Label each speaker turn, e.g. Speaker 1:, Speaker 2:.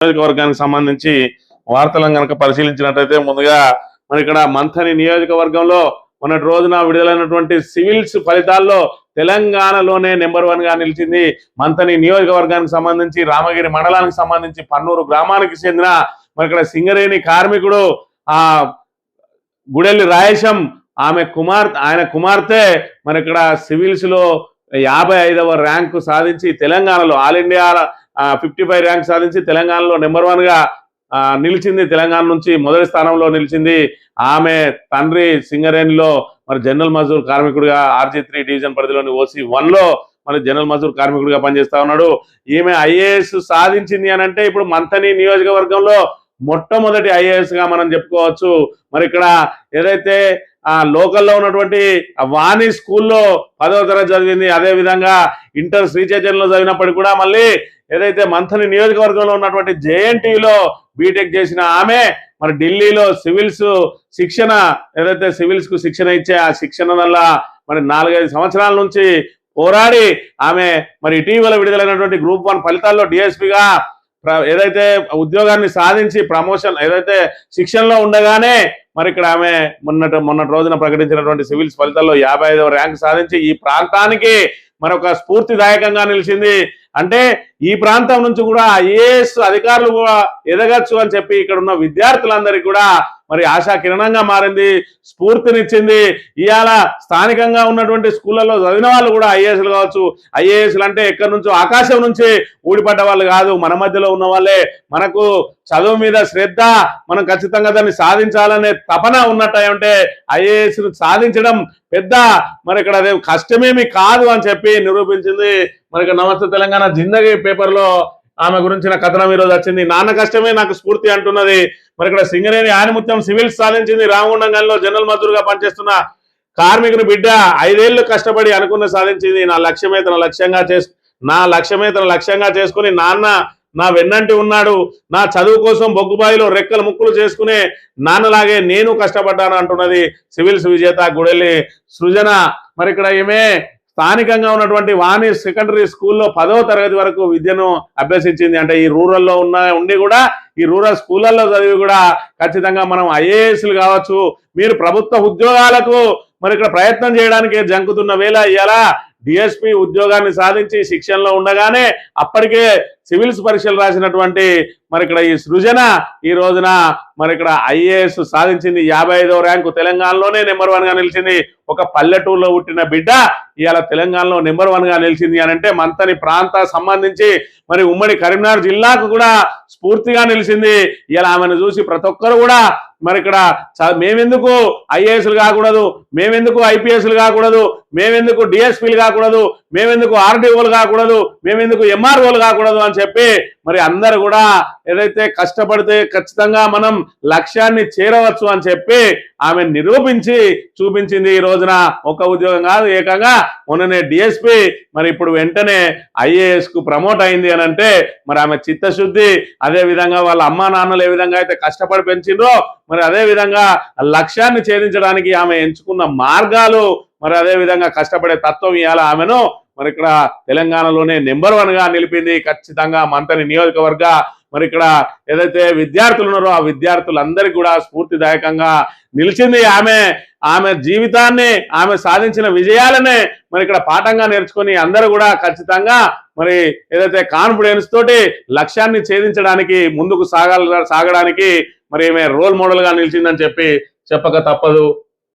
Speaker 1: నియోజకవర్గానికి సంబంధించి వార్తలను కనుక పరిశీలించినట్లయితే ముందుగా మన ఇక్కడ మంథని నియోజకవర్గంలో మొన్నటి రోజున విడుదలైనటువంటి సివిల్స్ ఫలితాల్లో తెలంగాణలోనే నెంబర్ 1 గా నిలిచింది. మంథని నియోజకవర్గానికి సంబంధించి రామగిరి మండలానికి సంబంధించి పన్నూరు గ్రామానికి చెందిన మరి ఇక్కడ సింగరేణి కార్మికుడు గుడెల్లి రాయేశం ఆయన కుమార్తె మరి ఇక్కడ సివిల్స్ లో 55వ ర్యాంకు సాధించి తెలంగాణలో ఆల్ ఇండియా 55 ర్యాంక్ సాధించి తెలంగాణలో నెంబర్ 1 గా నిలిచింది. తెలంగాణ నుంచి మొదటి స్థానంలో నిలిచింది. ఆమె తండ్రి సింగరేణిలో మరి జనరల్ మజూర్ కార్మికుడిగా RG3 డివిజన్ పరిధిలోని OC1 లో మరి జనరల్ మజూర్ కార్మికుడిగా పనిచేస్తా ఉన్నాడు. ఈమె IAS సాధించింది అని అంటే ఇప్పుడు మంథని నియోజకవర్గంలో మొట్టమొదటి IAS గా మనం చెప్పుకోవచ్చు. మరి ఇక్కడ ఏదైతే లోకల్లో ఉన్నటువంటి వాణి స్కూల్లో 10వ తరగతి చదివింది, అదే విధంగా ఇంటర్ శ్రీ చైతన్యలో చదివినప్పటికీ కూడా మళ్ళీ ఏదైతే మంథని నియోజకవర్గంలో ఉన్నటువంటి JNTలో బీటెక్ చేసిన ఆమె మరి ఢిల్లీలో సివిల్స్ శిక్షణ ఏదైతే సివిల్స్ కు శిక్షణ ఇచ్చే ఆ శిక్షణ వల్ల మరి 4-5 సంవత్సరాల నుంచి పోరాడి ఆమె మరి ఇటీవల విడుదలైనటువంటి గ్రూప్ 1 ఫలితాల్లో DSPగా ఏదైతే ఉద్యోగాన్ని సాధించి ప్రమోషన్ ఏదైతే శిక్షణలో ఉండగానే మరి ఇక్కడ ఆమె మొన్నటి రోజున ప్రకటించినటువంటి సివిల్స్ ఫలితాల్లో 55వ ర్యాంక్ సాధించి ఈ ప్రాంతానికి మరొక స్ఫూర్తిదాయకంగా నిలిచింది. అంటే ఈ ప్రాంతం నుంచి కూడా IAS అధికారులు కూడా ఎదగచ్చు అని చెప్పి ఇక్కడ ఉన్న విద్యార్థులందరికీ కూడా మరి ఆశా కిరణంగా మారింది, స్ఫూర్తినిచ్చింది. ఇవాళ స్థానికంగా ఉన్నటువంటి స్కూళ్ళలో చదివిన వాళ్ళు కూడా IASలు కావచ్చు. IASలు అంటే ఎక్కడి నుంచో ఆకాశం నుంచి ఊడిపడ్డ వాళ్ళు కాదు, మన మధ్యలో ఉన్న వాళ్ళే. మనకు చదువు మీద శ్రద్ధ, మనం ఖచ్చితంగా దాన్ని సాధించాలనే తపన ఉన్నట్టే IASను సాధించడం పెద్ద మరి ఇక్కడ అదే కష్టమేమి కాదు అని చెప్పి నిరూపించింది. మరి ఇక్కడ నమస్తే తెలంగాణ జిందగీ పేపర్లో ఆమె గురించిన కథనం ఈరోజు వచ్చింది. నాన్న కష్టమే నాకు స్ఫూర్తి అంటున్నది. మరి ఇక్కడ సింగరేణి ఆనిముత్యం సివిల్స్ సాధించింది. రామగుండంలో జనరల్ మజూర్గా పనిచేస్తున్న కార్మికుని బిడ్డ 5 ఏళ్లు కష్టపడి అనుకున్న సాధించింది. నా లక్ష్యమే తన లక్ష్యంగా చేసుకుని నాన్న నా వెన్నంటి ఉన్నాడు. నా చదువు కోసం బొగ్గుబాయిలో రెక్కలు ముక్కులు చేసుకునే నాన్నలాగే నేను కష్టపడ్డాను అంటున్నది సివిల్స్ విజేత గుడెల్లి సృజన. మరి ఇక్కడ ఈమె స్థానికంగా ఉన్నటువంటి వాణి సెకండరీ స్కూల్లో 10వ తరగతి వరకు విద్యను అభ్యసించింది. అంటే ఈ రూరల్లో ఉండి కూడా ఈ రూరల్ స్కూళ్ళల్లో చదివి కూడా ఖచ్చితంగా మనం IASలు కావచ్చు, మీరు ప్రభుత్వ ఉద్యోగాలకు మరి ఇక్కడ ప్రయత్నం చేయడానికి జంకుతున్న వేళ ఇవాళ DSP ఉద్యోగాన్ని సాధించి శిక్షణలో ఉండగానే అప్పటికే సివిల్స్ పరీక్షలు రాసినటువంటి మరి ఇక్కడ ఈ సృజన ఈ రోజున మరి ఇక్కడ IAS సాధించింది. 55వ ర్యాంకు తెలంగాణలోనే నెంబర్ 1 గా నిలిచింది. ఒక పల్లెటూరులో పుట్టిన బిడ్డ ఇవాళ తెలంగాణలో నెంబర్ 1 గా నిలిచింది అని అంటే మంథని ప్రాంత సంబంధించి మరి ఉమ్మడి కరీంనగర్ జిల్లాకు కూడా స్ఫూర్తిగా నిలిచింది. ఇవాళ ఆమెను చూసి ప్రతి ఒక్కరు కూడా మరి ఇక్కడ మేమెందుకు IASలు కాకూడదు, మేమెందుకు IPSలు కాకూడదు, మేమెందుకు DSPలు కాకూడదు, మేమెందుకు RDOలు కాకూడదు, మేమెందుకు MROలు కాకూడదు అని చెప్పి మరి అందరు కూడా ఏదైతే కష్టపడితే ఖచ్చితంగా మనం లక్ష్యాన్ని చేరవచ్చు అని చెప్పి ఆమె నిరూపించి చూపించింది. ఈ రోజున ఒక ఉద్యోగం కాదు, ఏకంగా మొన్ననే DSP మరి ఇప్పుడు వెంటనే IAS కు ప్రమోట్ అయింది అని అంటే మరి ఆమె చిత్తశుద్ధి, అదే విధంగా వాళ్ళ అమ్మా నాన్నలు ఏ విధంగా అయితే కష్టపడి పెంచిండ్రో మరి అదే విధంగా లక్ష్యాన్ని ఛేదించడానికి ఆమె ఎంచుకున్న మార్గాలు మరి అదే విధంగా కష్టపడే తత్వం ఇవాళ ఆమెను మరి ఇక్కడ తెలంగాణలోనే నెంబర్ 1 గా నిలిపింది. ఖచ్చితంగా మంథని నియోజకవర్గ మరి ఇక్కడ ఏదైతే విద్యార్థులు ఉన్నారో ఆ విద్యార్థులందరికీ కూడా స్ఫూర్తిదాయకంగా నిలిచింది. ఆమె జీవితాన్ని ఆమె సాధించిన విజయాలనే మరి ఇక్కడ పాఠంగా నేర్చుకొని అందరూ కూడా ఖచ్చితంగా మరి ఏదైతే కాన్ఫిడెన్స్ తోటి లక్ష్యాన్ని ఛేదించడానికి ముందుకు సాగడానికి మరి ఈమె రోల్ మోడల్ గా నిలిచిందని చెప్పి చెప్పక తప్పదు.